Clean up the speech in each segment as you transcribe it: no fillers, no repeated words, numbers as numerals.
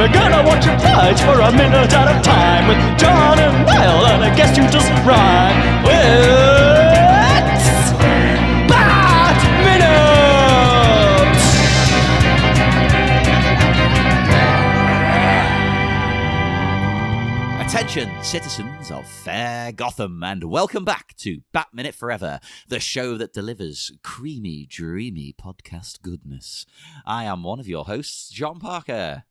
We're gonna watch a fight for a minute at a time with John and Niall and a guest who doesn't rhyme. It's Bat Minute! Attention, citizens of fair Gotham, and welcome back to Bat Minute Forever, the show that delivers creamy, dreamy podcast goodness. I am one of your hosts, John Parker.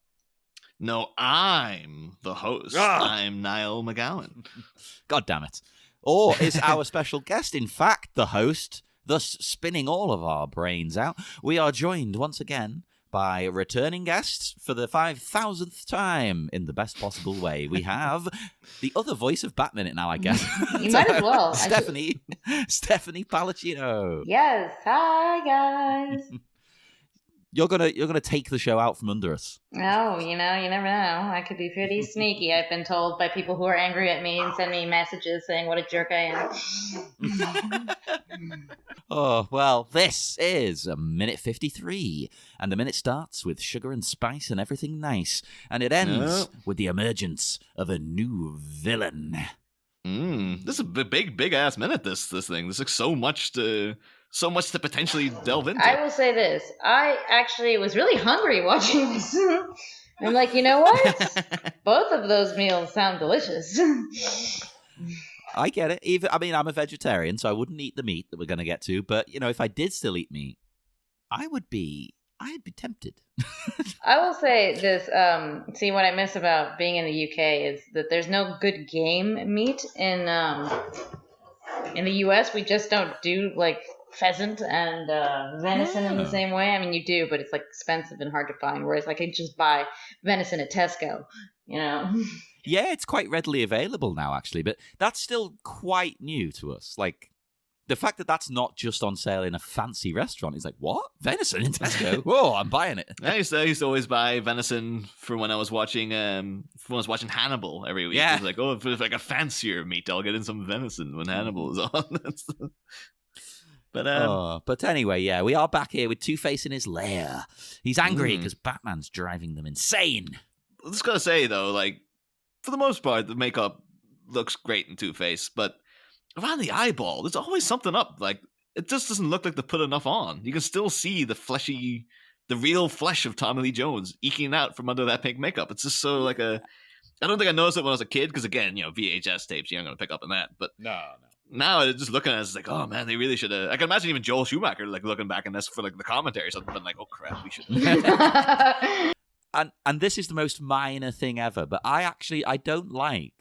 No, I'm the host. I'm Niall McGowan. God damn it. Or is our special guest, in fact, the host, thus spinning all of our brains out? We are joined once again by returning guests for the 5,000th time in the best possible way. We have the other voice of Bat Minute now, I guess. You might as well. Stephanie Palacino. Yes. Hi, guys. You're gonna take the show out from under us. Oh, you never know. I could be pretty sneaky, I've been told by people who are angry at me and send me messages saying what a jerk I am. Oh, well, this is a minute 53, and the minute starts with sugar and spice and everything nice, and it ends with the emergence of a new villain. This is a big ass minute. This thing. There's like so much to potentially delve into. I will say this. I actually was really hungry watching this. I'm like, you know what? Both of those meals sound delicious. I get it. I'm a vegetarian, so I wouldn't eat the meat that we're going to get to, but, if I did still eat meat, I'd be tempted. I will say this, see, what I miss about being in the UK is that there's no good game meat in the US. We just don't do, like, pheasant and venison in the same way. I mean, you do, but it's, like, expensive and hard to find, whereas I can just buy venison at Tesco, Yeah, it's quite readily available now, actually, but that's still quite new to us. Like, the fact that that's not just on sale in a fancy restaurant is like, what? Venison in Tesco? Whoa, I'm buying it. I used to always buy venison for when I was watching Hannibal every week. Yeah. It was like, if it's like a fancier meat, I'll get in some venison when Hannibal is on. But anyway, yeah, we are back here with Two-Face in his lair. He's angry because Batman's driving them insane. I just gotta say, though, like, for the most part, the makeup looks great in Two-Face, but around the eyeball, there's always something up. Like, it just doesn't look like they put enough on. You can still see the real flesh of Tommy Lee Jones eking out from under that pink makeup. It's just so like I don't think I noticed it when I was a kid, because again, VHS tapes, you aren't going to pick up on that. But No. Now, just looking at it, it's like, oh man, they really should have. I can imagine even Joel Schumacher like looking back in this for like the commentary or something, been like, oh crap, we should. And this is the most minor thing ever, but I don't like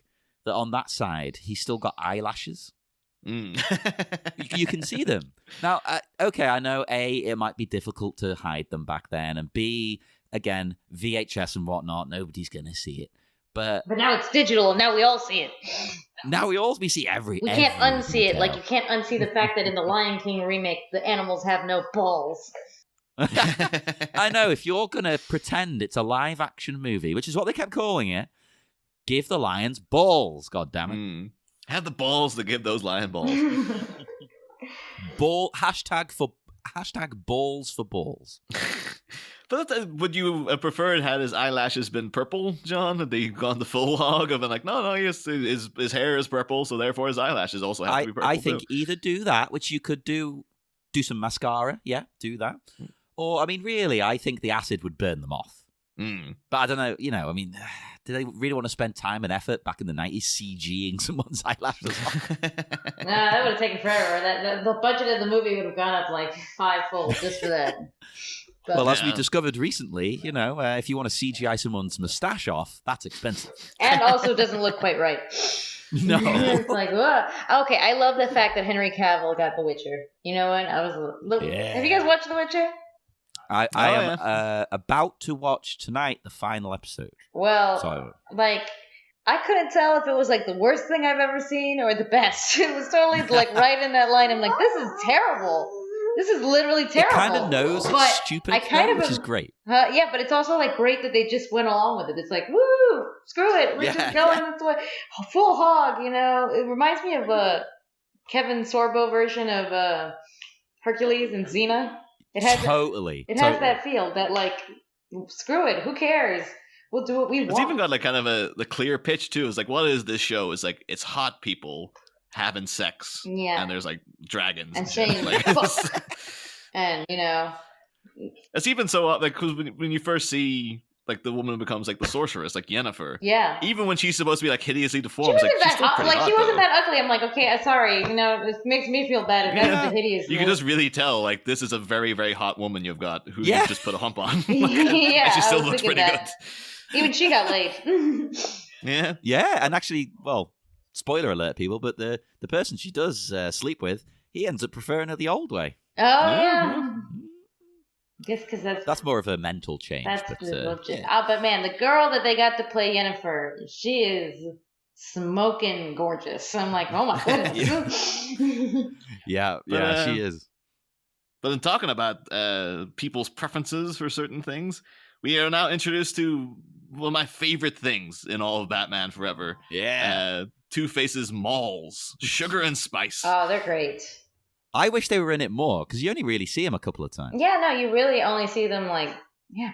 that on that side he's still got eyelashes. You can see them now. Okay, I know it might be difficult to hide them back then, and B, again, VHS and whatnot, nobody's gonna see it. But now it's digital, and now we all see it. Now we see We can't unsee it. Like, you can't unsee the fact that in the Lion King remake, the animals have no balls. I know, if you're gonna pretend it's a live action movie, which is what they kept calling it, give the lions balls. God damn it! Have the balls to give those lion balls. Hashtag balls for balls. But would you have preferred had his eyelashes been purple, John? Had they gone the full hog of it, like, no, his hair is purple, so therefore his eyelashes also have to be purple. I think either do that, which you could do some mascara, yeah, do that. Or, I mean, really, I think the acid would burn them off. But I don't know, I mean, do they really want to spend time and effort back in the 90s CGing someone's eyelashes off? Nah, that would have taken forever. The budget of the movie would have gone up like 5-fold just for that. But, well, as we discovered recently, if you want to CGI someone's mustache off, that's expensive. And also doesn't look quite right. No. It's like, whoa. Okay, I love the fact that Henry Cavill got The Witcher. You know what? Have you guys watched The Witcher? I am about to watch tonight the final episode. Well, I couldn't tell if it was like the worst thing I've ever seen or the best. It was totally like right in that line. I'm like, this is terrible. This is literally terrible. It kind of knows it's stupid, which is great. Yeah, but it's also like great that they just went along with it. It's like, woo, screw it, we're just going this way, full hog. It reminds me of a Kevin Sorbo version of Hercules and Xena. It has totally. It has that feel that like, screw it, who cares? We'll do what we want. It's even got like kind of the clear pitch too. It's like, what is this show? It's like it's hot people having sex. Yeah. And there's like dragons and shit. saying Like, fuck. And it's even so like because when you first see like the woman who becomes like the sorceress, like Yennefer. Yeah. Even when she's supposed to be like hideously She deformed, wasn't like she's still that pretty hot. she wasn't though. that ugly. I'm like, okay, sorry. This makes me feel bad if that's the hideous. You can just really tell like this is a very, very hot woman you've got who Yeah. you just put a hump on. Yeah, and she I still was looks thinking pretty that. Even she got laid. good. Yeah, and actually, well, spoiler alert, people, but the person she does sleep with, he ends up preferring her the old way. Oh yeah. Just because That's more of a mental change. that's but, legit. yeah. But man, the girl that they got to play Yennefer, she is smoking gorgeous. I'm like, oh my goodness. Yeah, But, she is. But in talking about people's preferences for certain things, we are now introduced to one of my favorite things in all of Batman Forever. Yeah. Two-Face's malls, sugar and spice. Oh, they're great. I wish they were in it more, because you only really see him a couple of times. Yeah, no, you really only see them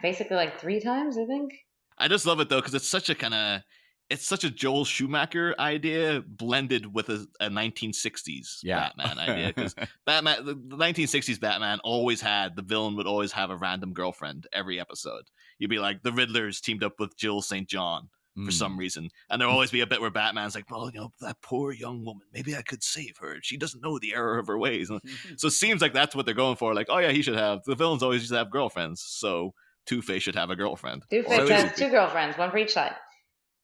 basically 3 times, I think. I just love it though because it's such a Joel Schumacher idea blended with a 1960s Batman idea. Because Batman, the 1960s Batman the villain would always have a random girlfriend every episode. You'd be like, the Riddler's teamed up with Jill St. John for some reason. And there'll always be a bit where Batman's like, well, that poor young woman, maybe I could save her. She doesn't know the error of her ways. So it seems like that's what they're going for. Like, oh yeah, the villains always used to have girlfriends. So Two-Face should have a girlfriend. Two-Face has 2 girlfriends, 1 for each side.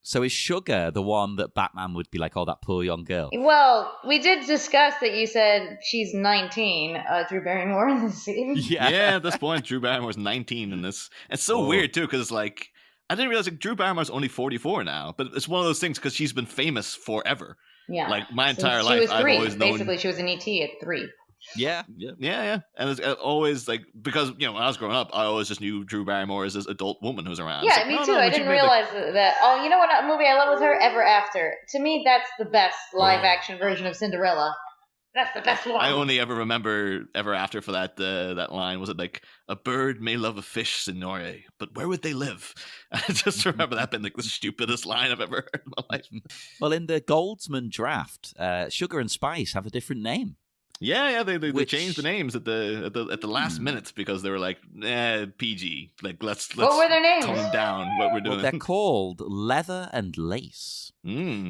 So is Sugar the one that Batman would be like, oh, that poor young girl? Well, we did discuss that you said she's 19, Drew Barrymore in this scene. Yeah, at this point, Drew Barrymore's 19 in this. It's so weird, too, because, like, I didn't realize Drew Barrymore's only 44 now, but it's one of those things because she's been famous forever. Yeah. Like, my Since entire she life, was 3. I've always known... Basically, she was an ET at 3. Yeah. And it's always, like, because, when I was growing up, I always just knew Drew Barrymore as this adult woman who's around. Yeah, like, me no, too. no, I but she didn't made, realize that. Oh, you know what movie I love with her? Ever After. To me, that's the best live-action version of Cinderella. That's the best one. I only ever remember Ever After for that line. Was it like, a bird may love a fish, signore, but where would they live? I just remember that being like the stupidest line I've ever heard in my life. Well, in the Goldsman draft, Sugar and Spice have a different name. Yeah, they changed the names at the last minute because they were like, PG. Like let's what were their names? Tone down what we're doing. Well, they're called Leather and Lace,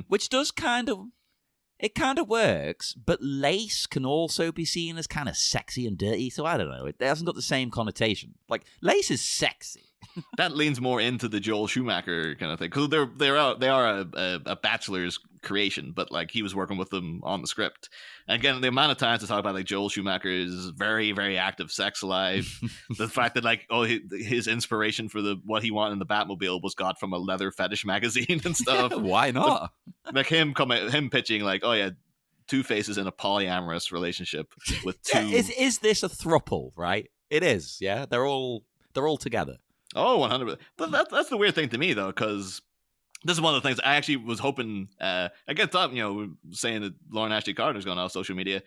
which does kind of works, but lace can also be seen as kind of sexy and dirty. So I don't know, it hasn't got the same connotation. Like lace is sexy. That leans more into the Joel Schumacher kind of thing because they are a bachelor's creation, but like he was working with them on the script. And again, the amount of times to talk about like Joel Schumacher's very, very active sex life, the fact that like his inspiration for what he wanted in the Batmobile was got from a leather fetish magazine and stuff. Why not? Like him pitching like, oh yeah, Two-Face is in a polyamorous relationship with 2. Is this a throuple? Right, it is. Yeah, they're all together. Oh, 100%. But that's the weird thing to me, though, because this is one of the things I actually was hoping. I thought, saying that Lauren Ashley Carter's going off social media,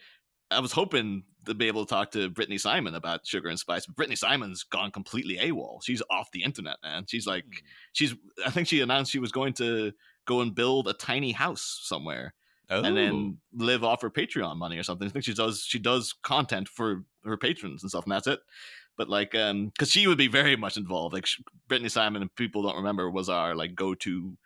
I was hoping to be able to talk to Brittany Simon about Sugar and Spice. But Brittany Simon's gone completely AWOL. She's off the internet, man. She's like, I think she announced she was going to go and build a tiny house somewhere. And then live off her Patreon money or something. I think she does content for her patrons and stuff, and that's it. But like, because she would be very much involved. Like Brittany Simon, and people don't remember, was our like go-to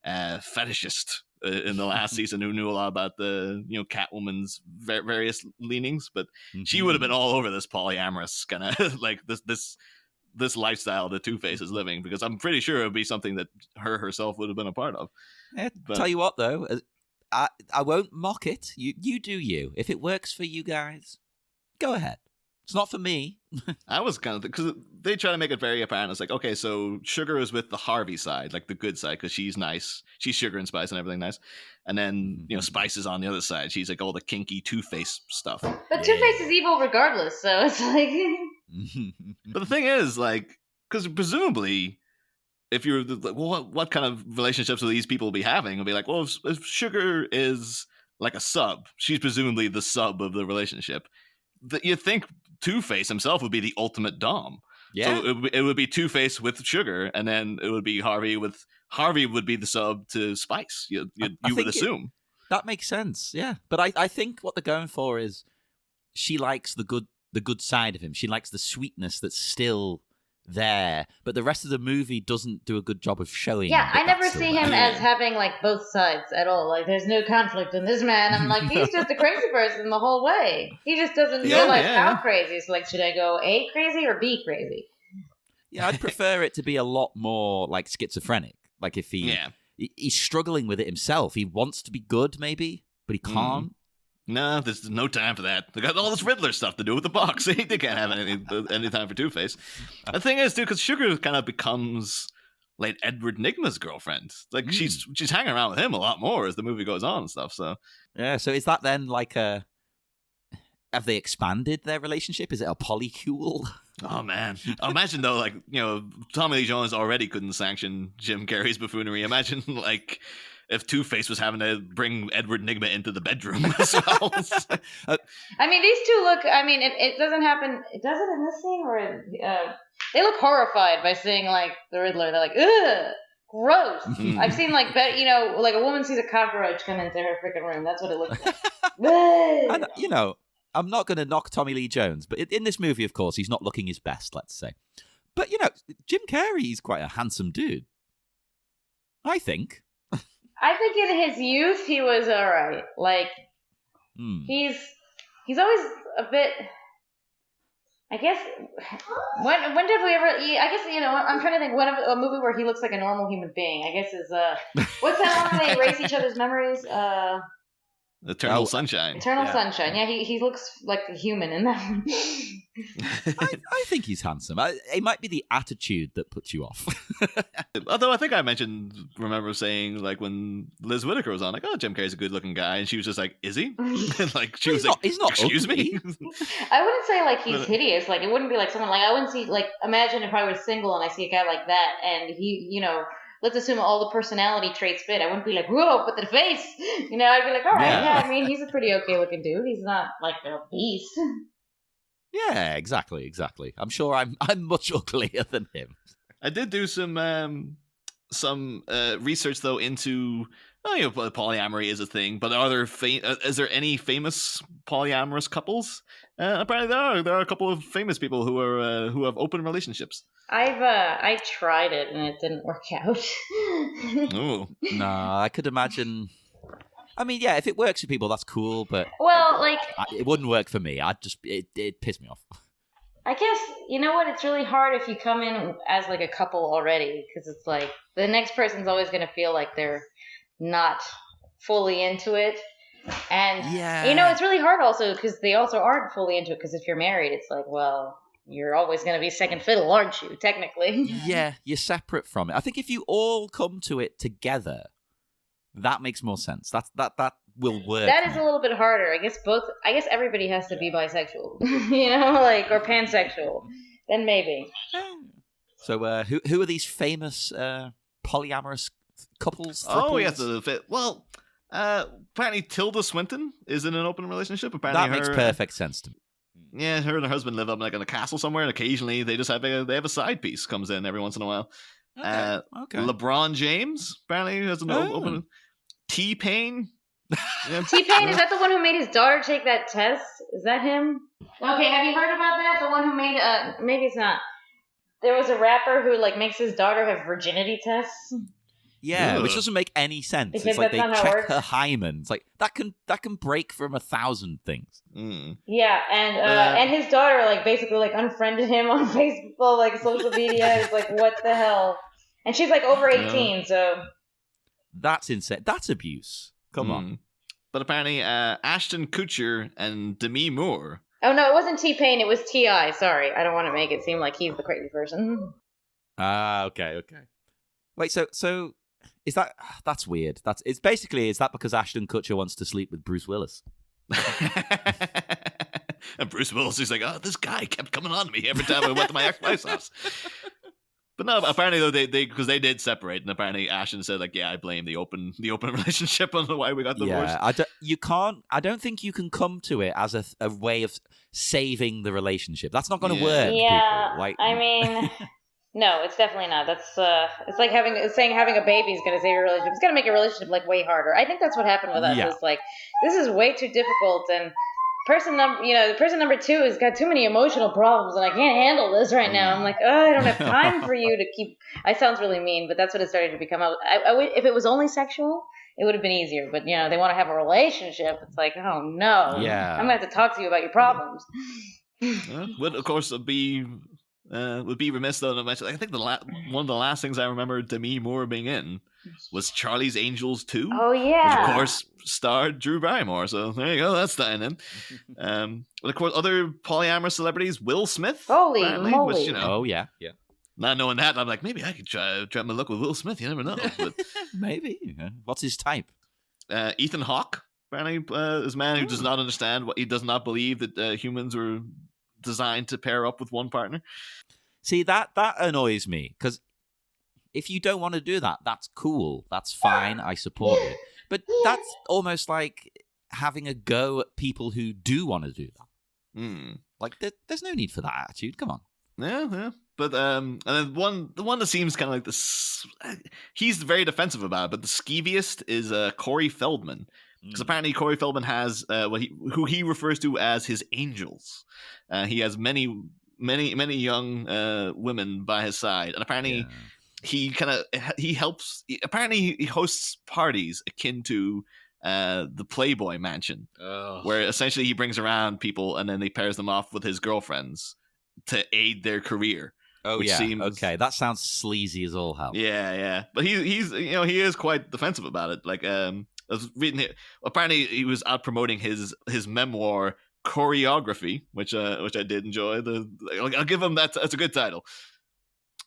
fetishist in the last season who knew a lot about the Catwoman's various leanings. But she would have been all over this polyamorous kind of like this lifestyle that Two-Face is living, because I'm pretty sure it would be something that her herself would have been a part of. Tell you what, though, I won't mock it. You do you. If it works for you guys, go ahead. It's not for me. I was kind of, because they try to make it very apparent. It's like, okay, so Sugar is with the Harvey side, like the good side, because she's nice. She's Sugar and Spice and everything nice. And then, Spice is on the other side. She's like all the kinky Two-Face stuff. But Two-Face is evil regardless, so it's like... But the thing is, like, because presumably, if you're, well, what kind of relationships will these people be having? It'll be like, well, if Sugar is like a sub, she's presumably the sub of the relationship. You think Two-Face himself would be the ultimate dom. Yeah. So it would be Two-Face with Sugar, and then it would be Harvey would be the sub to Spice. You would assume. That makes sense, yeah. But I think what they're going for is she likes the good side of him. She likes the sweetness that's still there, but the rest of the movie doesn't do a good job of showing. Yeah, I never that's see still him there. as having like both sides at all. Like, there's no conflict in this man. I'm like, he's just a crazy person the whole way. He just doesn't realize how crazy. It's like, should I go A, crazy, or B, crazy? Yeah, I'd prefer it to be a lot more like schizophrenic. Like if he's struggling with it himself. He wants to be good, maybe, but he can't. No, there's no time for that. They got all this Riddler stuff to do with the box. They can't have any time for Two-Face. The thing is, dude, because Sugar kind of becomes like Edward Nygma's girlfriend. Like she's hanging around with him a lot more as the movie goes on and stuff. So yeah. So is that then like a? Have they expanded their relationship? Is it a polycule? Oh man! Imagine though, like Tommy Lee Jones already couldn't sanction Jim Carrey's buffoonery. Imagine like if Two-Face was having to bring Edward Nygma into the bedroom as well. I mean, these two look. I mean, it doesn't happen. Does it in this scene, or they look horrified by seeing like the Riddler? They're like, ugh, gross. I've seen like like a woman sees a cockroach come into her freaking room. That's what it looks like. And, I'm not going to knock Tommy Lee Jones, but in this movie, of course, he's not looking his best, let's say. But, Jim Carrey is quite a handsome dude. I think. I think in his youth, he was all right. Like, he's always a bit... I guess, when did we ever... I guess, I'm trying to think a movie where he looks like a normal human being. I guess is... what's that one where they erase each other's memories? Eternal Sunshine. Eternal Sunshine. Yeah, he looks like a human in that one. I think he's handsome. It might be the attitude that puts you off. Although I think I remember saying like when Liz Whitaker was on, like, oh, Jim Carrey's a good-looking guy, and she was just like, is he? Like she was he's not excuse ugly. me. I wouldn't say like he's hideous. Like it wouldn't be like someone like I wouldn't see like imagine if I was single and I see a guy like that and he let's assume all the personality traits fit. I wouldn't be like, whoa, but the face. I'd be like, all right, yeah. I mean, he's a pretty okay looking dude. He's not like a beast. Yeah, exactly. I'm sure I'm much uglier than him. I did do some research though into polyamory is a thing, but are there is there any famous polyamorous couples? Apparently there are a couple of famous people who have open relationships. I tried it and it didn't work out. Ooh. No, I could imagine. I mean, yeah, if it works for people, that's cool, but it wouldn't work for me. It pissed me off. I guess you know what? It's really hard if you come in as like a couple already, because it's like the next person's always going to feel like they're not fully into it, and it's really hard also because they also aren't fully into it. Because if you're married, it's like, well, you're always going to be second fiddle, aren't you? Technically, yeah, you're separate from it. I think if you all come to it together, that makes more sense. That will work. That is a little bit harder. I guess everybody has to be bisexual, or pansexual. Then maybe. So, who are these famous polyamorous couples? Oh, yes. Well, apparently Tilda Swinton is in an open relationship. Apparently that makes perfect sense to me. Yeah, her and her husband live up like in a castle somewhere, and occasionally they just have a side piece comes in every once in a while. Okay. LeBron James apparently has an open. T-Pain. Yeah. T-Pain, is that the one who made his daughter take that test? Is that him? Okay, have you heard about that? The one who made maybe it's not. There was a rapper who makes his daughter have virginity tests. Yeah, which doesn't make any sense. Because it's like they check her hymen. It's like that can break from 1,000 things. Yeah, and his daughter basically unfriended him on Facebook, social media. It's like, what the hell? And she's over 18, so that's insane. That's abuse. Come on. But apparently, Ashton Kutcher and Demi Moore. Oh no, it wasn't T-Pain. It was T.I. Sorry, I don't want to make it seem like he's the crazy person. Okay. Wait, so. Is that's weird? Is that because Ashton Kutcher wants to sleep with Bruce Willis? And Bruce Willis is like, oh, this guy kept coming on to me every time I went to my ex-wife's house. But no, apparently though they because they did separate, and apparently Ashton said like, yeah, I blame the open relationship on why we got divorced. Yeah, I don't think you can come to it as a way of saving the relationship. That's not going to work. Yeah, people. Like, I mean, no, it's definitely not. That's it's like saying having a baby is going to save your relationship. It's going to make your relationship like way harder. I think that's what happened with us. Yeah. It's like this is way too difficult, and person number 2 has got too many emotional problems, and I can't handle this right now. I'm like, oh, I don't have time for you to keep. I sounds really mean, but that's what it started to become. I would, if it was only sexual, it would have been easier. But they want to have a relationship. It's like, oh no, Yeah. I'm gonna have to talk to you about your problems. Would of course be remiss though to mention. I think one of the last things I remember Demi Moore being in was Charlie's Angels 2. Oh yeah, which of course starred Drew Barrymore. So there you go, that's dying in. But of course, other polyamorous celebrities, Will Smith. Holy moly! Which, oh yeah. Not knowing that, I'm like, maybe I could try my luck with Will Smith. You never know. But, maybe. What's his type? Ethan Hawke, apparently, is a man who does not understand he does not believe that humans were designed to pair up with one partner. See, that annoys me, because if you don't want to do that, that's cool. That's fine. I support it. But that's almost like having a go at people who do want to do that. Like, there's no need for that attitude. Come on. Yeah. But and then the one that seems kind of like this, he's very defensive about it. But the skeeviest is Corey Feldman, because apparently Corey Feldman has who he refers to as his angels. He has many young women by his side, and apparently he helps. Apparently he hosts parties akin to the Playboy Mansion, where essentially he brings around people and then he pairs them off with his girlfriends to aid their career. Oh yeah, okay, that sounds sleazy as all hell. Yeah, but he's he is quite defensive about it. Like I was reading it. Apparently he was out promoting his memoir Choreography, which I did enjoy. I'll give him that. That's a good title.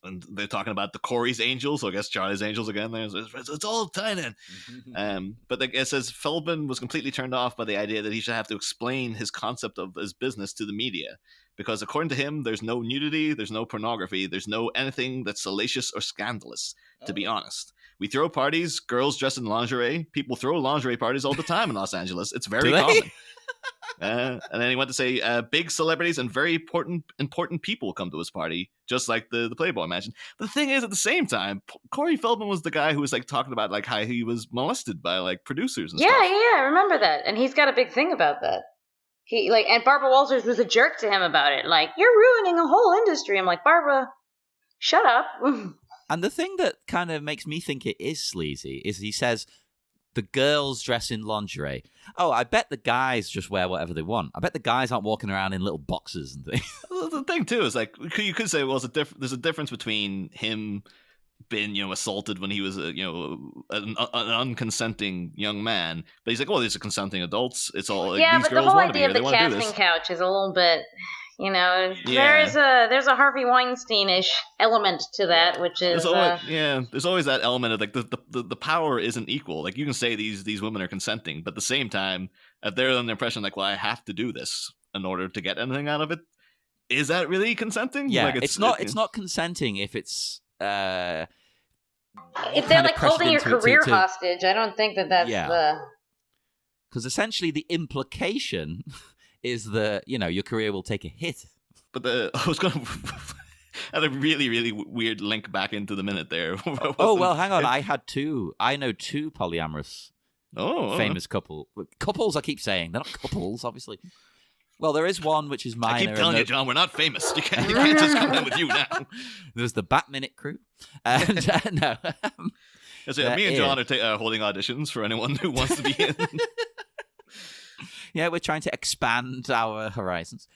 And they're talking about the Corey's Angels, so I guess Charlie's Angels again. It's all tying in. But it says Feldman was completely turned off by the idea that he should have to explain his concept of his business to the media. Because according to him, there's no nudity, there's no pornography, there's no anything that's salacious or scandalous, to be honest. We throw parties, girls dressed in lingerie. People throw lingerie parties all the time in Los Angeles. It's very common. And then he went to say big celebrities and very important people come to his party, just like the Playboy Mansion. But the thing is, at the same time, Corey Feldman was the guy who was like talking about like how he was molested by like producers and stuff. Yeah, I remember that. And he's got a big thing about that. He and Barbara Walters was a jerk to him about it. Like, you're ruining a whole industry. I'm like, Barbara, shut up. And the thing that kind of makes me think it is sleazy is he says the girls dress in lingerie. Oh, I bet the guys just wear whatever they want. I bet the guys aren't walking around in little boxes and things. Well, the thing too is like you could say, well, there's a difference between him being assaulted when he was an unconsenting young man, but he's like, well, these are consenting adults. It's all like, yeah, these but the girls whole want to be idea here. of the They want to do casting this. couch is a little bit. Yeah. There's a Harvey Weinstein-ish element to that, which is there's always that element of like the power isn't equal. Like you can say these women are consenting, but at the same time, if they're under the impression like, well, I have to do this in order to get anything out of it, is that really consenting? Yeah, like, it's not consenting if it's if they're like holding your career hostage. I don't think that's the. Because essentially the implication is that your career will take a hit. But I was going to had a really, really weird link back into the minute there. Oh, well, hang on. I know two polyamorous famous couples, I keep saying. They're not couples, obviously. Well, there is one which is minor. I keep telling you, John, we're not famous. You can't just come in with you now. There's the Bat Minute crew. And no. Me and John are holding auditions for anyone who wants to be in. Yeah, we're trying to expand our horizons.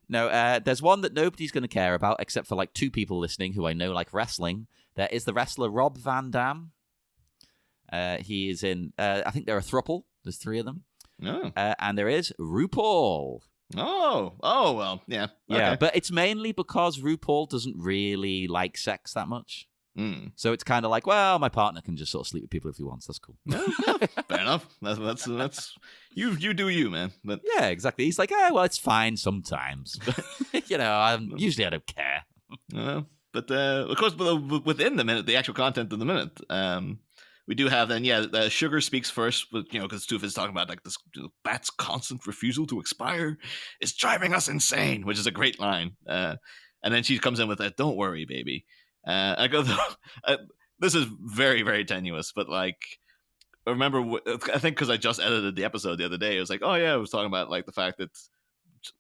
No, there's one that nobody's going to care about except for like two people listening who I know like wrestling. There is the wrestler Rob Van Dam. He is in, I think they're a throuple. There's three of them. Oh. And there is RuPaul. Oh, well, yeah. Yeah, Okay. but it's mainly because RuPaul doesn't really like sex that much. So it's kind of like, well, my partner can just sort of sleep with people if he wants. That's cool. Fair enough. That's you do you, man. But yeah, exactly. He's like, well, it's fine sometimes. But, usually I don't care. But of course, within the minute, the actual content of the minute, we do have then, Sugar speaks first, because Tooth is talking about like this bat's constant refusal to expire is driving us insane, which is a great line. And then she comes in with that, "Don't worry, baby." I go, this is very, very tenuous, but like, I remember, I think because I just edited the episode the other day, it was like, oh yeah, I was talking about like the fact that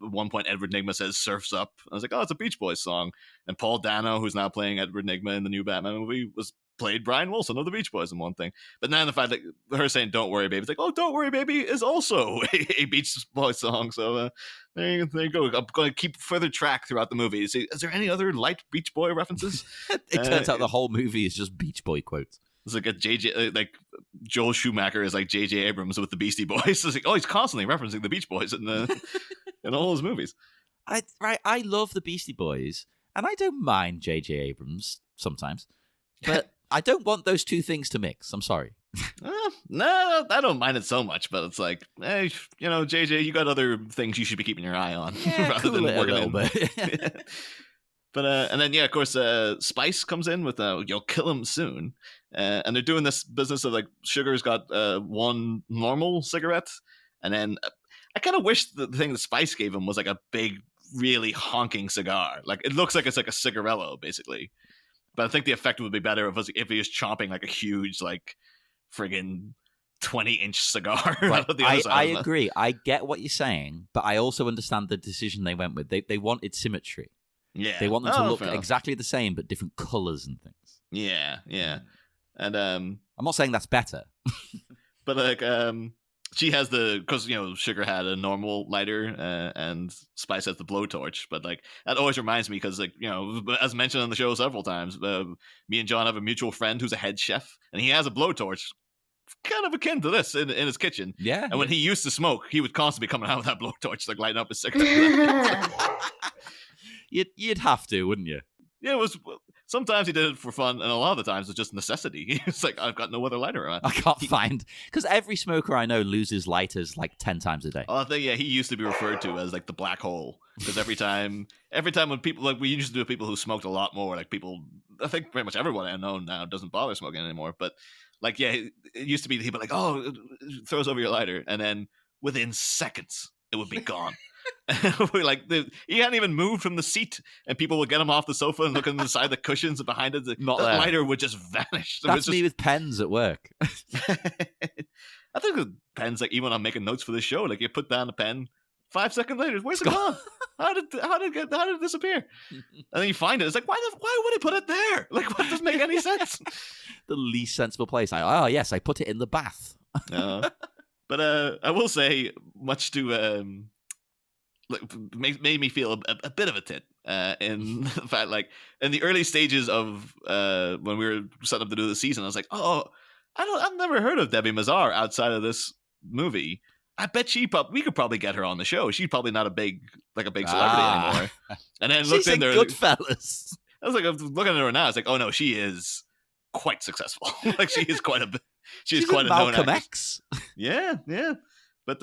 at one point Edward Nygma says "Surf's Up." I was like, oh, it's a Beach Boys song. And Paul Dano, who's now playing Edward Nygma in the new Batman movie, played Brian Wilson of the Beach Boys in one thing. But now the fact that her saying "Don't worry, baby," it's like, oh, "Don't worry, baby" is also a Beach Boys song. So there you go. I'm going to keep further track throughout the movie. Is there any other light Beach Boy references? It turns out the whole movie is just Beach Boy quotes. It's like a JJ, like Joel Schumacher is like J.J. Abrams with the Beastie Boys. It's like, oh, he's constantly referencing the Beach Boys in all his movies. I love the Beastie Boys, and I don't mind J.J. Abrams sometimes, but I don't want those two things to mix. I'm sorry. No, I don't mind it so much, but it's like, hey, JJ, you got other things you should be keeping your eye on rather than working a little bit. But and then of course, Spice comes in with "You'll kill him soon," and they're doing this business of like Sugar's got one normal cigarette, and then I kind of wish the thing that Spice gave him was like a big, really honking cigar. Like it looks like it's like a cigarello basically, but I think the effect would be better if he was chomping like a huge like friggin' 20-inch cigar. Right. I agree. I get what you're saying, but I also understand the decision they went with. They wanted symmetry. Yeah, they want them to look exactly the same, but different colors and things. Yeah. And I'm not saying that's better, but like she has because Sugar had a normal lighter and Spice has the blowtorch. But like that always reminds me because like as mentioned on the show several times, me and John have a mutual friend who's a head chef, and he has a blowtorch. Kind of akin to this in his kitchen. Yeah. And when he used to smoke, he would constantly be coming out with that blowtorch, like lighting up his cigarette. You'd have to, wouldn't you? Yeah, it was. Sometimes he did it for fun, and a lot of the times it's just necessity. It's like, I've got no other lighter around. I can't find, because every smoker I know loses lighters like 10 times a day. Oh, I think he used to be referred to as like the black hole, because every time when people like we used to do people who smoked a lot more, like people, I think pretty much everyone I know now doesn't bother smoking anymore, but like it used to be he'd be like, oh, throws over your lighter, and then within seconds it would be gone. We're like, he hadn't even moved from the seat, and people would get him off the sofa and look inside the cushions, and behind it, the lighter would just vanish. That's me with pens at work. I think with pens, like even when I'm making notes for this show, like you put down the pen, 5 seconds later, where's it gone? How did it disappear? And then you find it. It's like, why would he put it there? Like, what doesn't make any sense? The least sensible place. Yes, I put it in the bath. But I will say, much to made me feel a bit of a tit in the fact, like in the early stages of when we were setting up to do the season, I was like, oh, I've never heard of Debbie Mazar outside of this movie. I bet we could probably get her on the show. She's probably not a big celebrity anymore. And then looked in there, Goodfellas. I was like, I'm looking at her now. It's like, oh no, she is quite successful. Like she is quite a. She's quite a known Malcolm actress. X. Yeah. But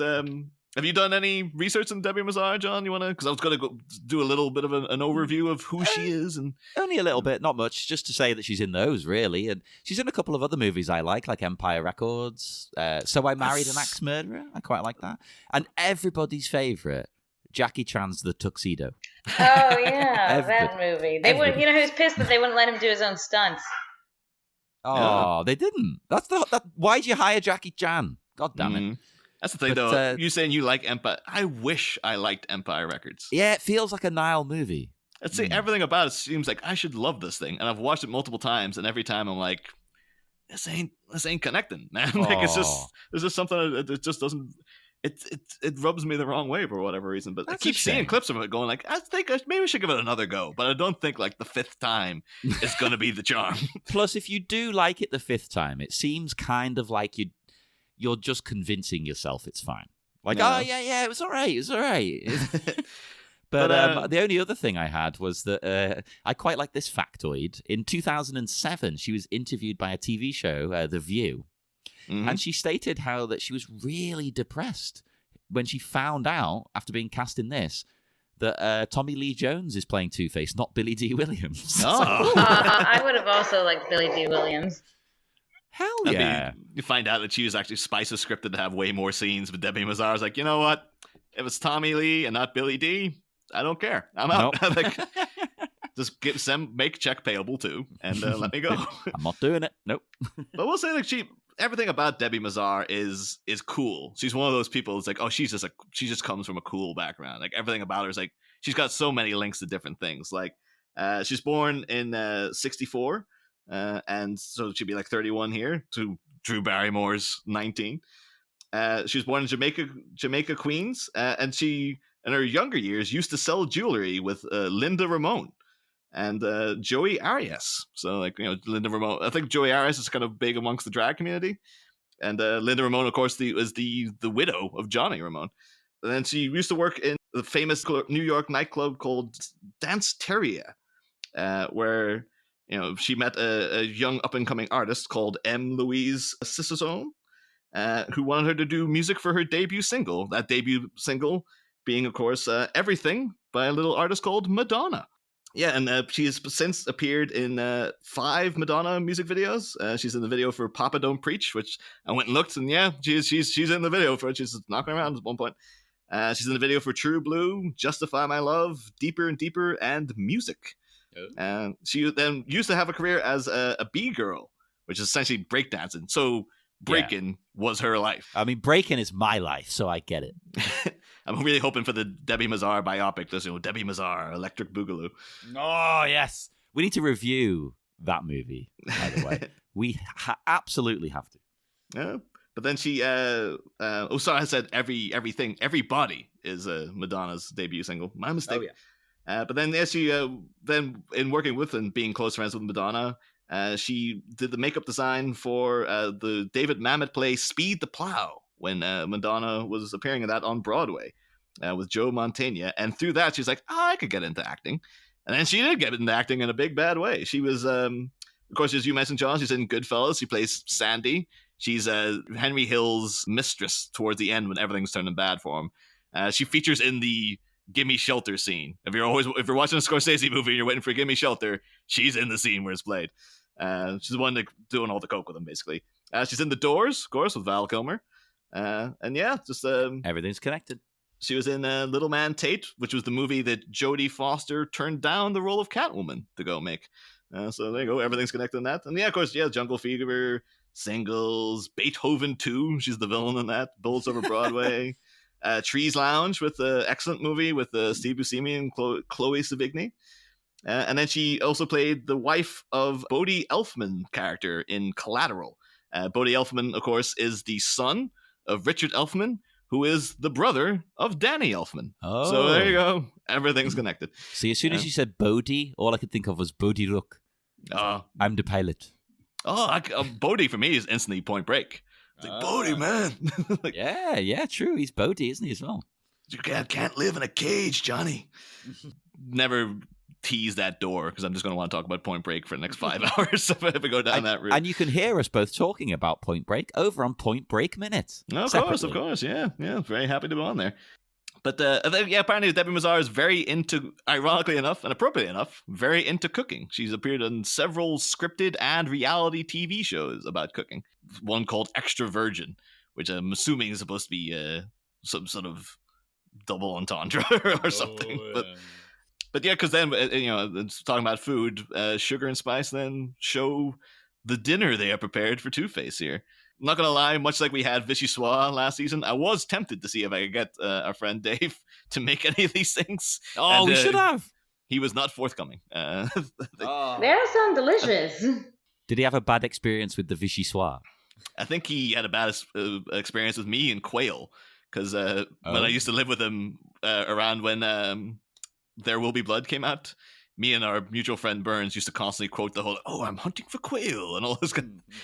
have you done any research on Debbie Mazar, John? You want to? Because I was going to go do a little bit of an overview of who she is, and only a little bit, not much. Just to say that she's in those, really, and she's in a couple of other movies I like Empire Records. So I Married an Axe Murderer. I quite like that, and everybody's favorite, Jackie Chan's The Tuxedo. Oh yeah, that movie. They wouldn't. You know, he was pissed that they wouldn't let him do his own stunts. Oh, they didn't. Why'd you hire Jackie Chan? God damn it. That's the thing, though. You saying you like Empire? I wish I liked Empire Records. Yeah, it feels like a Nile movie. I'd say everything about it seems like I should love this thing, and I've watched it multiple times, and every time I'm like, this ain't connecting, man. Like there's just something that just doesn't. It rubs me the wrong way for whatever reason. But I keep seeing clips of it, going like, I think maybe I should give it another go. But I don't think like the 5th time is going to be the charm. Plus, if you do like it the 5th time, it seems kind of like you're just convincing yourself it's fine. Like, yeah, it was all right. But the only other thing I had was that I quite like this factoid. In 2007, she was interviewed by a TV show, The View, and she stated that she was really depressed when she found out, after being cast in this, that Tommy Lee Jones is playing Two-Face, not Billy D. Williams. Oh. I would have also liked Billy D. Williams. Hell That'd yeah. you find out that she was actually Spice's scripted to have way more scenes with Debbie Mazar. I was like, you know what? If it's Tommy Lee and not Billy D, I don't care. I'm out. Nope. Like, just make check payable too, and let me go. I'm not doing it. Nope. But we'll say, like, everything about Debbie Mazar is cool. She's one of those people. It's like, oh, she just comes from a cool background. Like, everything about her is like, she's got so many links to different things. Like, she's born in 1964, and so she'd be like 31 here to Drew Barrymore's 19. She was born in Jamaica, Queens, and she, in her younger years, used to sell jewelry with Linda Ramone and Joey Arias. So, like, you know, Linda Ramone, I think Joey Arias is kind of big amongst the drag community. And Linda Ramone, of course, was the widow of Johnny Ramone. And then she used to work in the famous New York nightclub called Danceteria, where, you know, she met a young up-and-coming artist called M. Louise Cicezone, who wanted her to do music for her debut single. That debut single being, of course, Everything by a little artist called Madonna. Yeah, and she has since appeared in 5 Madonna music videos. She's in the video for Papa Don't Preach, which I went and looked, and yeah, she's in the video for it. She's knocking around at one point. She's in the video for True Blue, Justify My Love, Deeper and Deeper, and Music. Oh. She then used to have a career as a B-girl, which is essentially breakdancing. So breaking was her life. I mean, breaking is my life, so I get it. I'm really hoping for the Debbie Mazar biopic. There's, you know, Debbie Mazar, Electric Boogaloo. Oh, yes. We need to review that movie, by the way. We absolutely have to. Yeah. But then she, I said everything, Everybody is Madonna's debut single. My mistake. Oh, yeah. But then she, then in working with and being close friends with Madonna, she did the makeup design for the David Mamet play Speed the Plow, when Madonna was appearing in that on Broadway with Joe Mantegna. And through that, she's like, I could get into acting. And then she did get into acting in a big bad way. She was, of course, as you mentioned, John, she's in Goodfellas. She plays Sandy. She's Henry Hill's mistress towards the end when everything's turning bad for him. She features in the Gimme Shelter scene. If you're watching a Scorsese movie and you're waiting for Gimme Shelter, she's in the scene where it's played. She's the one doing all the coke with him, basically. She's in The Doors, of course, with Val Kilmer. And yeah, just everything's connected. She was in Little Man Tate, which was the movie that Jodie Foster turned down the role of Catwoman to go make. So there you go, everything's connected in that. And yeah, of course, yeah, Jungle Fever, Singles, Beethoven 2, she's the villain in that, Bullets Over Broadway, Trees Lounge with the excellent movie with Steve Buscemi and Chloe Sevigny. And then she also played the wife of Bodie Elfman character in Collateral. Bodie Elfman, of course, is the son of Richard Elfman, who is the brother of Danny Elfman. Oh. So there you go. Everything's connected. See, as soon as you said Bodie, all I could think of was Bodie Rook. I'm the pilot. Bodie for me is instantly Point Break. It's like, Bodie, man. Like, yeah, true. He's Bodie, isn't he, as well? You can't live in a cage, Johnny. Never tease that door, because I'm just going to want to talk about Point Break for the next 5 hours if we go down that route. And you can hear us both talking about Point Break over on Point Break Minutes. Of course. Yeah. Very happy to be on there. But apparently Debbie Mazar is very into, ironically enough and appropriately enough, very into cooking. She's appeared on several scripted and reality TV shows about cooking. One called Extra Virgin, which I'm assuming is supposed to be some sort of double entendre or something. But yeah, because then, it's talking about food, Sugar and Spice then show the dinner they have prepared for Two-Face here. I'm not going to lie, much like we had Vichyssoise last season, I was tempted to see if I could get our friend Dave to make any of these things. Oh, we should have. He was not forthcoming. They sound delicious. Did he have a bad experience with the Vichyssoise? I think he had a bad experience with me and quail, because when I used to live with him around when There Will Be Blood came out, me and our mutual friend Burns used to constantly quote the whole, I'm hunting for quail, and all this.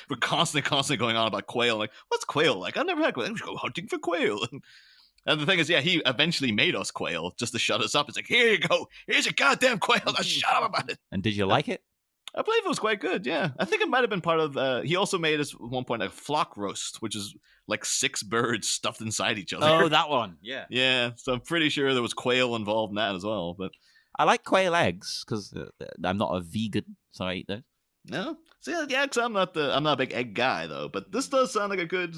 We're constantly going on about quail. Like, what's quail like? I've never had quail. We go hunting for quail. And the thing is, he eventually made us quail just to shut us up. It's like, here you go. Here's your goddamn quail. Now shut up about it. And did you like it? I believe it was quite good, yeah. I think it might have been part of... he also made, at one point, a flock roast, which is like 6 birds stuffed inside each other. Oh, that one. Yeah. Yeah, so I'm pretty sure there was quail involved in that as well. But I like quail eggs because I'm not a vegan, so I eat those. no, so yeah, because I'm not a big egg guy though. But this does sound like a good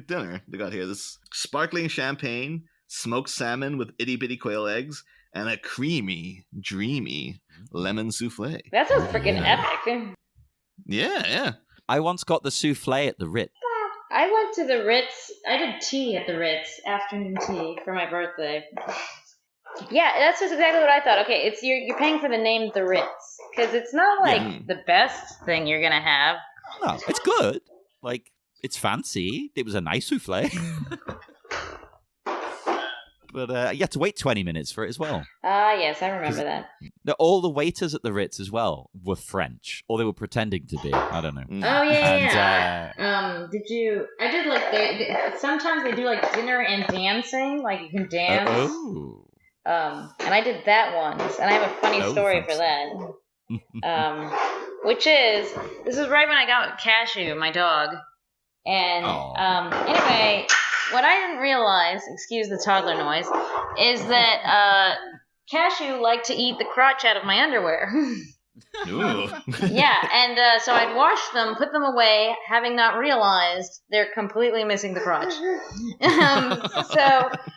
dinner they got here. This sparkling champagne, smoked salmon with itty bitty quail eggs, and a creamy, dreamy lemon soufflé. That sounds freaking epic. Yeah. I once got the soufflé at the Ritz. I went to the Ritz. I did tea at the Ritz, afternoon tea, for my birthday. Yeah, that's just exactly what I thought. Okay, it's you're paying for the name the Ritz because it's not like the best thing you're gonna have. No, it's good. Like, it's fancy. It was a nice soufflé. But you had to wait 20 minutes for it as well. Ah, yes, I remember that. All the waiters at the Ritz as well were French, or they were pretending to be. I don't know. Oh yeah. I did like sometimes they do like dinner and dancing, like you can dance. And I did that once, and I have a funny story for that. Which is this is right when I got Cashew, my dog, and anyway. What I didn't realize, excuse the toddler noise, is that Cashew liked to eat the crotch out of my underwear. Ooh. Yeah, and so I'd wash them, put them away, having not realized they're completely missing the crotch. So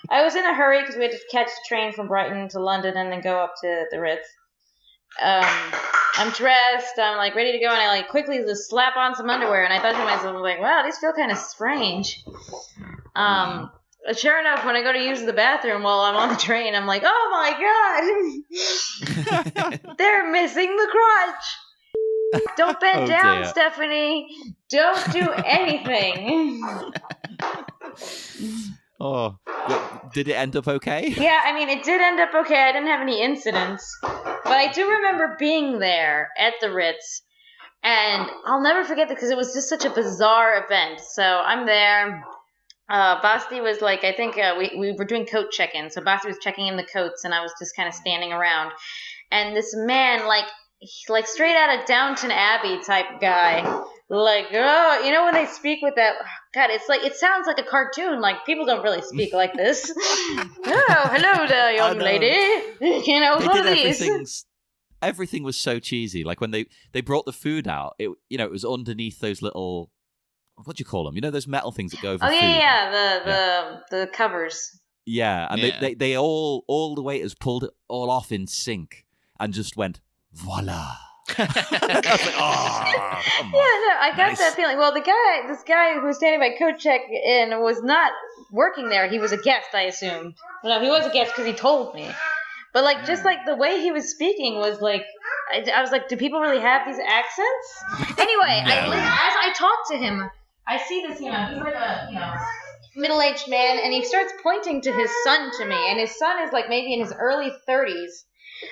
I was in a hurry because we had to catch the train from Brighton to London and then go up to the Ritz. I'm dressed, I'm like ready to go, and I like quickly just slap on some underwear, and I thought to myself, like, wow, these feel kind of strange. Sure enough, when I go to use the bathroom while I'm on the train, I'm like, oh my god, they're missing the crotch. Don't bend down, dear. Stephanie. Don't do anything. Oh, did it end up okay? Yeah, I mean, it did end up okay. I didn't have any incidents. But I do remember being there at the Ritz, and I'll never forget that because it was just such a bizarre event. So I'm there. Basti was like, I think we were doing coat check-in. So Basti was checking in the coats, and I was just kind of standing around. And this man, like straight out of Downton Abbey type guy, like, oh, you know when they speak with that, God, it's like, it sounds like a cartoon. Like, people don't really speak like this. Oh, hello there, young lady. You know, one of these. Everything was so cheesy. Like when they brought the food out, it was underneath those little, what do you call them? You know, those metal things that go over food. The covers. Yeah, and they all the waiters pulled it all off in sync and just went, voila. I was like, oh, come on. Yeah, no, I got that feeling. Well, this guy who was standing by coat check-in was not working there. He was a guest, I assumed. No, he was a guest because he told me. But like, just like the way he was speaking was like, I was like, do people really have these accents? Anyway, as I talk to him, I see this, he's like a, middle-aged man, and he starts pointing to his son to me, and his son is like maybe in his early 30s.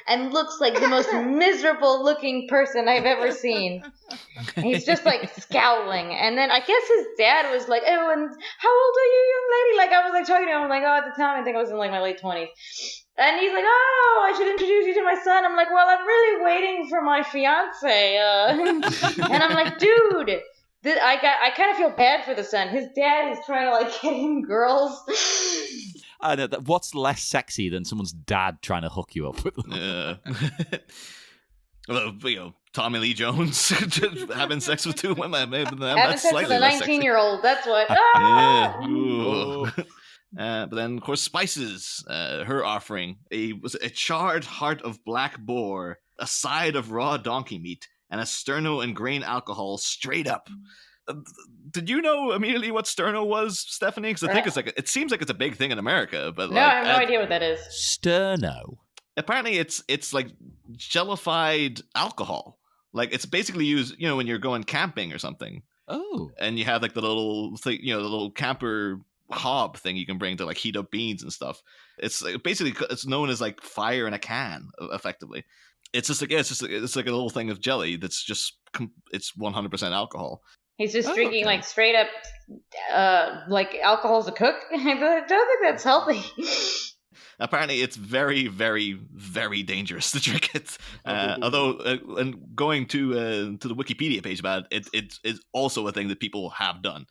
And looks like the most miserable-looking person I've ever seen. And he's just, like, scowling. And then I guess his dad was like, oh, and how old are you, young lady? Like, I was, like, talking to him. I'm like, oh, at the time, I think I was in, like, my late 20s. And he's like, oh, I should introduce you to my son. I'm like, well, I'm really waiting for my fiance. And I'm like, dude, I kind of feel bad for the son. His dad is trying to, like, get him girls. I know that. What's less sexy than someone's dad trying to hook you up with them? Well, Tommy Lee Jones having sex with 2 women. Having sex with a 19-year-old. That's what. Ah! Yeah. But then, of course, spices. Her offering was a charred heart of black boar, a side of raw donkey meat, and a sterno and grain alcohol straight up. Did you know immediately what sterno was, Stephanie? Because I think it seems like it's a big thing in America, but no, I have no idea what that is. Sterno. Apparently, it's like jellified alcohol. Like it's basically used, when you're going camping or something. Oh. And you have like the little thing, the little camper hob thing you can bring to like heat up beans and stuff. It's basically it's known as like fire in a can, effectively. It's just like it's like a little thing of jelly that's just it's 100% alcohol. He's just drinking like straight up, like alcohol to cook. I don't think that's healthy. apparently it's very, very, very dangerous to drink it. Although, and going to the Wikipedia page about it, it's also a thing that people have done.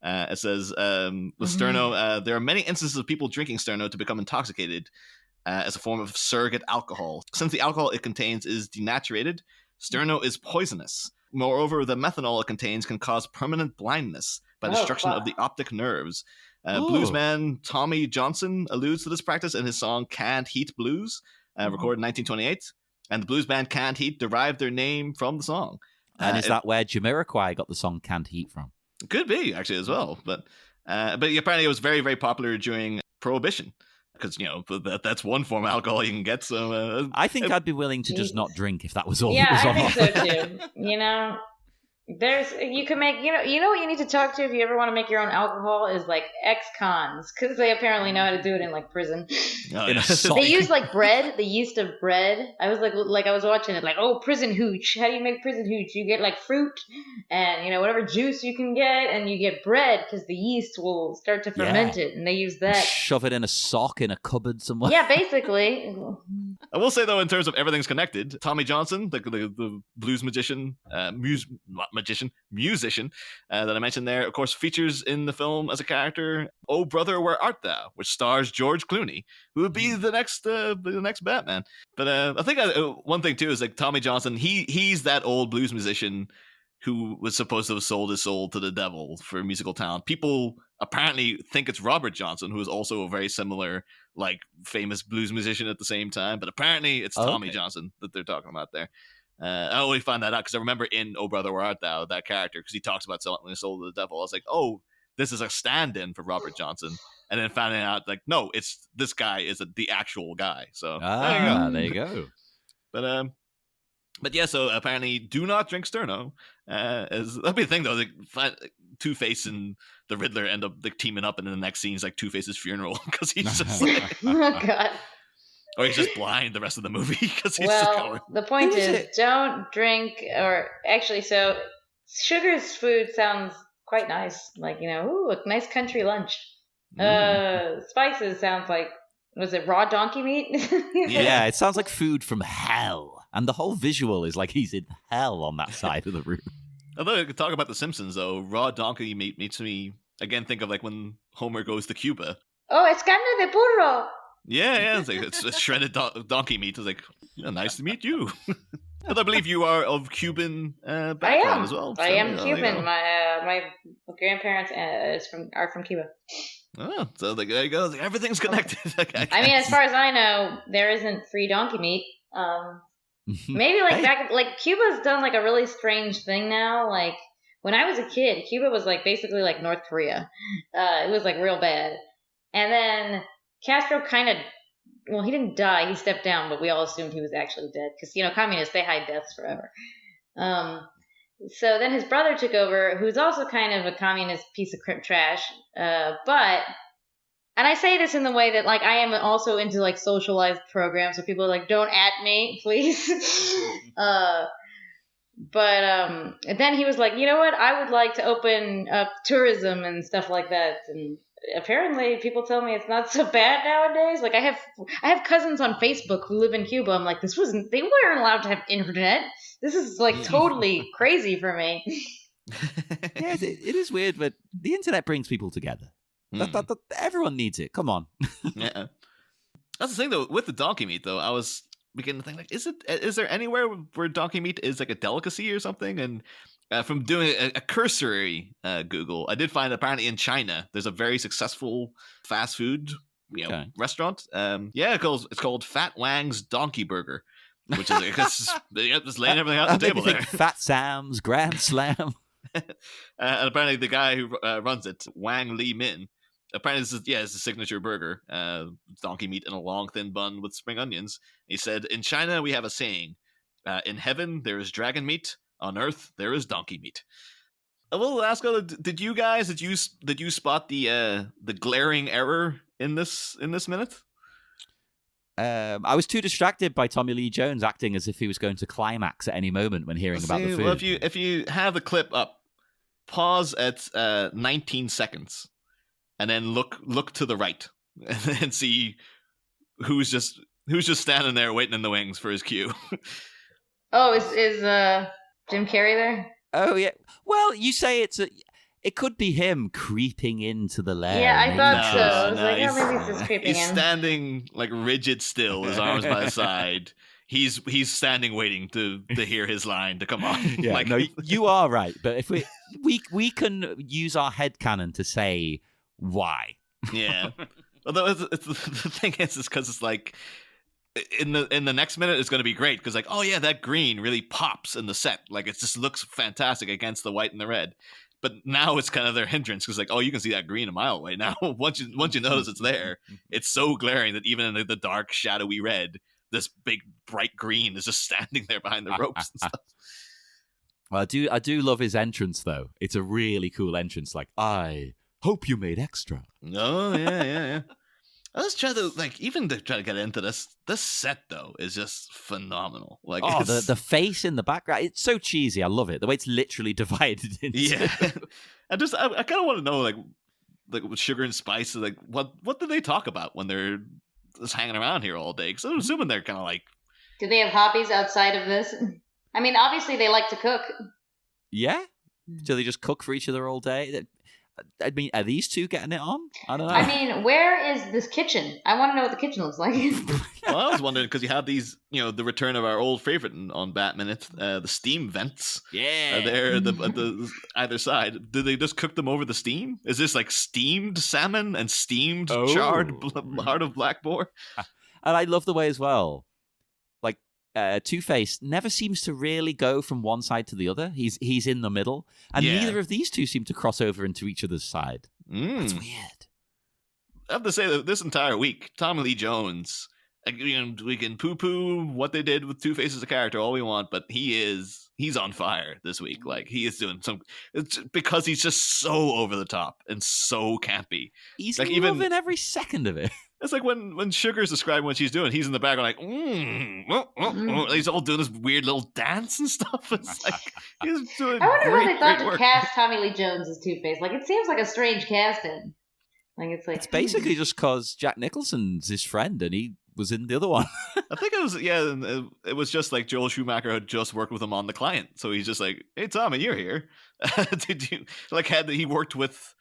It says with Sterno, there are many instances of people drinking Sterno to become intoxicated as a form of surrogate alcohol. Since the alcohol it contains is denatured, Sterno is poisonous. Moreover, the methanol it contains can cause permanent blindness by destruction of the optic nerves. Bluesman Tommy Johnson alludes to this practice in his song Canned Heat Blues, recorded in 1928. And the blues band Canned Heat derived their name from the song. And is that where Jamiroquai got the song Canned Heat from? Could be, actually, as well. But apparently it was very, very popular during Prohibition. Because, that's one form of alcohol you can get. So I think I'd be willing to just not drink if that was all. Yeah, was I on think offer. so too. You can make, you know what you need to talk to if you ever want to make your own alcohol is like ex-cons, because they apparently know how to do it in like prison. In a sock. They use like bread, the yeast of bread. I was like I was watching it like, oh, prison hooch. How do you make prison hooch? You get like fruit and whatever juice you can get, and you get bread because the yeast will start to ferment it, and they use that. Shove it in a sock in a cupboard somewhere. Yeah, basically. I will say, though, in terms of everything's connected, Tommy Johnson, the blues magician, musician that I mentioned there, of course, features in the film as a character, Oh Brother, Where Art Thou, which stars George Clooney, who would be the next Batman. But I think one thing, too, is like Tommy Johnson, he's that old blues musician who was supposed to have sold his soul to the devil for musical talent. People apparently think it's Robert Johnson, who is also a very similar, like, famous blues musician at the same time. But apparently it's Tommy Johnson that they're talking about there. I only found that out because I remember in Oh Brother, Where Art Thou, that character, because he talks about selling his soul to the devil. I was like, oh, this is a stand-in for Robert Johnson. And then finding out, like, no, it's this guy is the actual guy. So there you go. But yeah, so apparently, do not drink Sterno. That'd be the thing, though. Like, Two-Face and the Riddler end up like teaming up, and in the next scene is like Two-Face's funeral because he's just like, Oh God. or he's just blind the rest of the movie because he's just going. The point is, don't drink, or actually, so sugar's food sounds quite nice. Like, ooh, a nice country lunch. Spices sounds like, was it raw donkey meat? Yeah, it sounds like food from hell. And the whole visual is like he's in hell on that side of the room. Although I could talk about The Simpsons, though, raw donkey meat makes me, again, think of like when Homer goes to Cuba. Oh, it's carne de burro. Yeah, it's shredded donkey meat. It's like, nice to meet you. And I believe you are of Cuban background as well. I am Cuban. My grandparents are from Cuba. Oh, so there you go. Everything's connected. I mean, as far as I know, there isn't free donkey meat. Maybe like Cuba's done like a really strange thing now. Like when I was a kid, Cuba was like basically like North Korea. It was like real bad. And then Castro he didn't die. He stepped down, but we all assumed he was actually dead because communists, they hide deaths forever. So then his brother took over, who's also kind of a communist piece of trash. And I say this in the way that, like, I am also into, like, socialized programs, so people are like, don't at me, please. But then he was like, you know what? I would like to open up tourism and stuff like that. And apparently people tell me it's not so bad nowadays. Like, I have cousins on Facebook who live in Cuba. I'm like, they weren't allowed to have internet. This is, like, totally crazy for me. Yeah, it is weird, but the internet brings people together. Everyone needs it. Come on. Yeah, that's the thing though. With the donkey meat, though, I was beginning to think like, is there anywhere where donkey meat is like a delicacy or something? And from doing a cursory Google, I did find apparently in China there's a very successful fast food restaurant. It's called Fat Wang's Donkey Burger, which is just laying everything out on the table there. Fat Sam's Grand Slam. And apparently the guy who runs it, Wang Li Min, apparently this is a signature burger, donkey meat in a long thin bun with spring onions. He said, in China we have a saying, in heaven there is dragon meat, on earth there is donkey meat. A little Alaska, did you spot the glaring error in this minute? I was too distracted by Tommy Lee Jones acting as if he was going to climax at any moment when hearing about the food. Well, if you have the clip up, pause at 19 seconds, and then look to the right, and see who's just standing there waiting in the wings for his cue. Oh, is Jim Carrey there? Oh yeah. Well, you say it could be him creeping into the lair. Yeah, I thought so. I was like, he's- maybe he's just creeping He's in. standing like rigid still, his arms by his side. He's standing waiting to hear his line to come on. Yeah, Like, no, you are right. But if we can use our headcanon to say why. yeah. Although it's the thing is because it's like in the next minute it's going to be great because like, oh yeah, that green really pops in the set. Like it just looks fantastic against the white and the red. But now it's kind of their hindrance because like, oh, you can see that green a mile away now. once you notice it's there, it's so glaring that even in the dark shadowy red, this big bright green is just standing there behind the ropes and stuff. Well, I do love his entrance though. It's a really cool entrance. Like, I hope you made extra. Oh yeah. Let's try to even to try to get into this. This set though is just phenomenal. Like, Oh, it's, the face in the background. It's so cheesy. I love it. The way it's literally divided into. yeah. I kind of want to know like with Sugar and Spice, like what do they talk about when they're just hanging around here all day? Because I'm assuming they're kind of like, Do they have hobbies outside of this? I mean, obviously they like to cook. Yeah? Do they just cook for each other all day? I mean, are these two getting it on? I don't know. I mean, where is this kitchen? I want to know what the kitchen looks like. well, I was wondering because you have these, the return of our old favorite on Batman, the steam vents. Yeah. There, the either side. Do they just cook them over the steam? Is this like steamed salmon and steamed charred heart of black boar? And I love the way as well, like Two-Face never seems to really go from one side to the other. He's in the middle, and neither of these two seem to cross over into each other's side. That's weird. I have to say that this entire week, Tommy Lee Jones, we can poo-poo what they did with Two-Face as a character all we want, but he's on fire this week. Like, he is doing it's because he's just so over the top and so campy. He's like loving every second of it. It's like when Sugar's describing what she's doing, he's in the background like, he's all doing this weird little dance and stuff. It's like, he's doing I wonder how they thought to work. cast Tommy Lee Jones as Two-Face. Like, it seems like a strange casting. Like, it's like... It's basically just because Jack Nicholson's his friend and he was in the other one. I think it was just like Joel Schumacher had just worked with him on The Client. So he's just like, hey, Tommy, you're here. Did you, he worked with...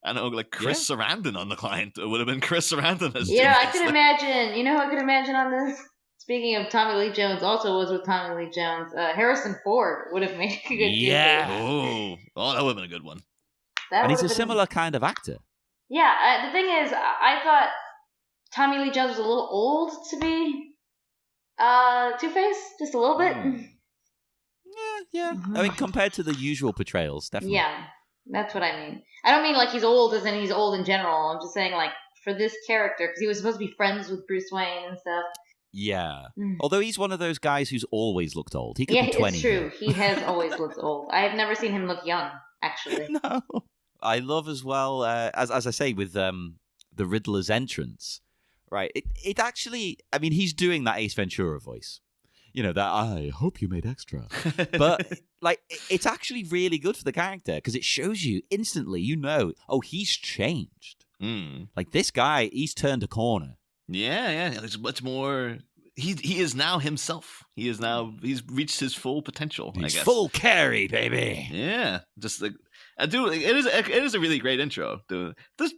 I don't know, like Chris Sarandon on The Client. It would have been Chris Sarandon as I could imagine. You know who I could imagine on this? Speaking of Tommy Lee Jones, also was with Tommy Lee Jones. Harrison Ford would have made a good Two-Face. Oh, that would have been a good one. And he's a similar kind of actor. Yeah, the thing is, I thought Tommy Lee Jones was a little old to be Two-Face, just a little bit. Yeah. I mean, compared to the usual portrayals, definitely. Yeah, that's what I mean. I don't mean like he's old as in he's old in general. I'm just saying like for this character, because he was supposed to be friends with Bruce Wayne and stuff. Yeah. Although he's one of those guys who's always looked old. He could be 20. It's true. He has always looked old. I have never seen him look young, actually. No. I love as well, as I say, with the Riddler's entrance, right? It actually, I mean, he's doing that Ace Ventura voice. That I hope you made extra. But, like, it's actually really good for the character because it shows you instantly, he's changed. Like, this guy, he's turned a corner. Yeah. It's much more... He is now himself. He's reached his full potential, I guess. Full carry, baby. Yeah. Just like... It is a really great intro.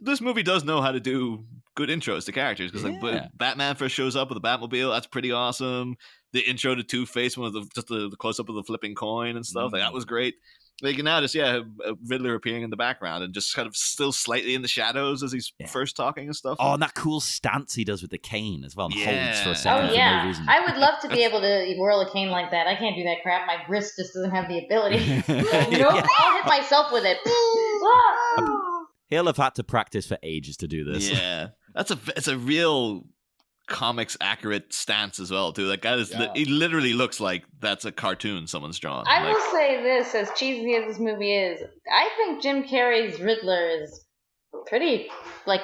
This movie does know how to do good intros to characters because like Batman first shows up with the Batmobile. That's pretty awesome. The intro to Two-Face, the close up of the flipping coin and stuff, like that was great. Like now, just a Riddler appearing in the background and just kind of still slightly in the shadows as he's first talking and stuff. Oh, and that cool stance he does with the cane as well, and holds for a second for no reason. I would love to be able to whirl a cane like that. I can't do that crap. My wrist just doesn't have the ability. I'll hit myself with it. He'll have had to practice for ages to do this. Yeah, it's a real comics accurate stance as well too. That guy he literally looks like that's a cartoon someone's drawn. I will say this, as cheesy as this movie is, I think Jim Carrey's Riddler is pretty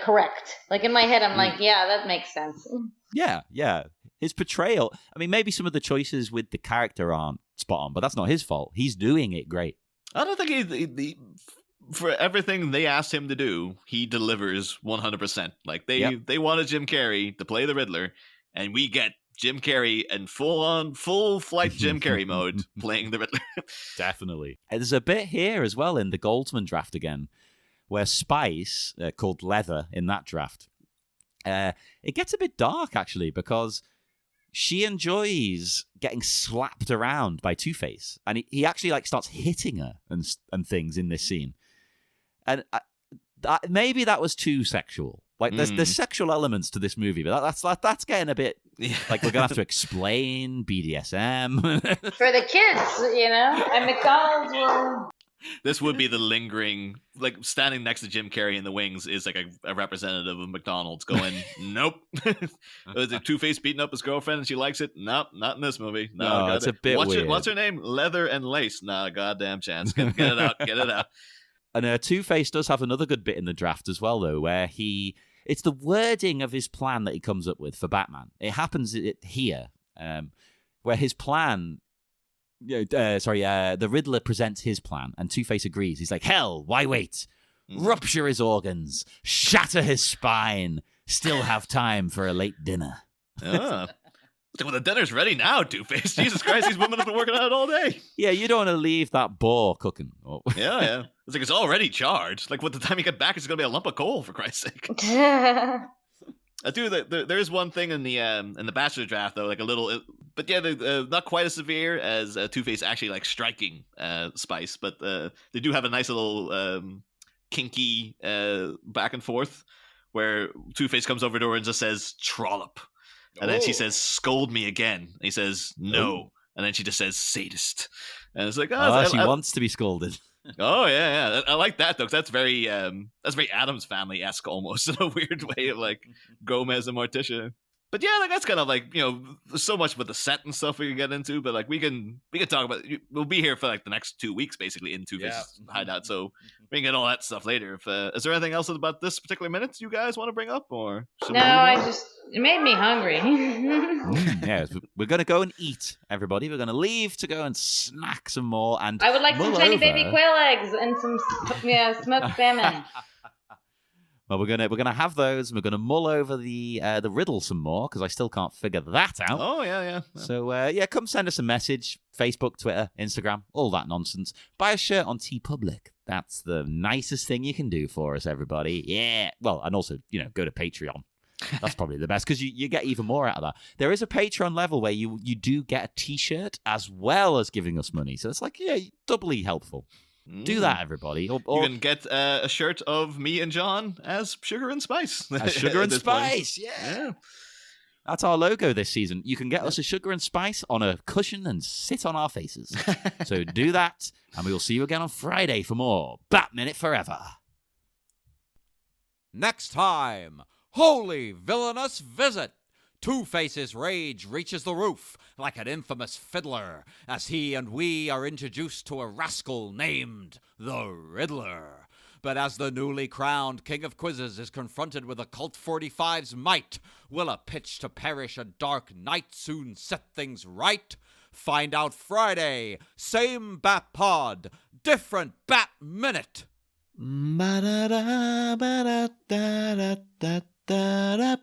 correct. Like in my head I'm like, yeah, that makes sense. Yeah. His portrayal, I mean, maybe some of the choices with the character aren't spot on, but that's not his fault. He's doing it great. I don't think for everything they asked him to do, he delivers 100%. Like they wanted Jim Carrey to play the Riddler, and we get Jim Carrey in full flight Jim Carrey mode playing the Riddler. Definitely. There's a bit here as well in the Goldsman draft again, where Spice, called Leather in that draft, it gets a bit dark actually, because she enjoys getting slapped around by Two-Face, and he actually like starts hitting her and things in this scene. And maybe that was too sexual. Like there's sexual elements to this movie, but that's getting a bit like we're gonna have to explain BDSM for the kids, And McDonald's will. This would be the lingering, like standing next to Jim Carrey in the wings is like a representative of McDonald's going, nope. Is it Two-Face beating up his girlfriend and she likes it? Nope, not in this movie. No, it's a bit weird. What's her name? Leather and Lace. Nah, goddamn chance. Get it out. Get it out. And Two-Face does have another good bit in the draft as well, though, where it's the wording of his plan that he comes up with for Batman. It happens here, where his plan. The Riddler presents his plan, and Two-Face agrees. He's like, hell, why wait? Rupture his organs, shatter his spine, still have time for a late dinner. Well, the dinner's ready now, Two-Face. Jesus Christ, these women have been working on it all day. Yeah, you don't want to leave that boar cooking. Yeah. It's like, it's already charred. Like, by the time you get back, it's going to be a lump of coal, for Christ's sake. I do. There is one thing in the Bachelor draft, though, like a little... But yeah, not quite as severe as Two-Face actually like striking Spice, but they do have a nice little kinky back and forth where Two-Face comes over to her and just says trollop, and then she says scold me again. And he says no, and then she just says sadist, and it's like she wants to be scolded. Oh yeah. I like that though, because that's very Addams Family-esque almost in a weird way of like Gomez and Morticia. But yeah, like that's kind of like, there's so much with the set and stuff we can get into, but like we can talk about. We'll be here for like the next 2 weeks basically in Two-Face's hideout, so we can get all that stuff later. Is there anything else about this particular minute you guys want to bring up, or it made me hungry. Yeah, we're gonna go and eat, everybody. We're gonna leave to go and snack some more, and I would like some tiny baby quail eggs and some smoked salmon. Well, we're gonna have those. And we're gonna mull over the riddle some more, because I still can't figure that out. Oh yeah. So come send us a message. Facebook, Twitter, Instagram, all that nonsense. Buy a shirt on TeePublic. That's the nicest thing you can do for us, everybody. Yeah. Well, and also go to Patreon. That's probably the best, because you get even more out of that. There is a Patreon level where you do get a T-shirt as well as giving us money. So it's like doubly helpful. Do that, everybody. Or you can get a shirt of me and John as Sugar and Spice. As Sugar and Spice, yeah. That's our logo this season. You can get us a Sugar and Spice on a cushion and sit on our faces. So do that, and we will see you again on Friday for more Bat Minute Forever. Next time, Holy Villainous Visit. Two-Face's rage reaches the roof like an infamous fiddler as he and we are introduced to a rascal named the Riddler. But as the newly crowned King of Quizzes is confronted with a Colt 45's might, will a pitch to perish a dark night soon set things right? Find out Friday, same Bat Pod, different Bat Minute. Ba-da-da, ba-da-da-da-da-da-da.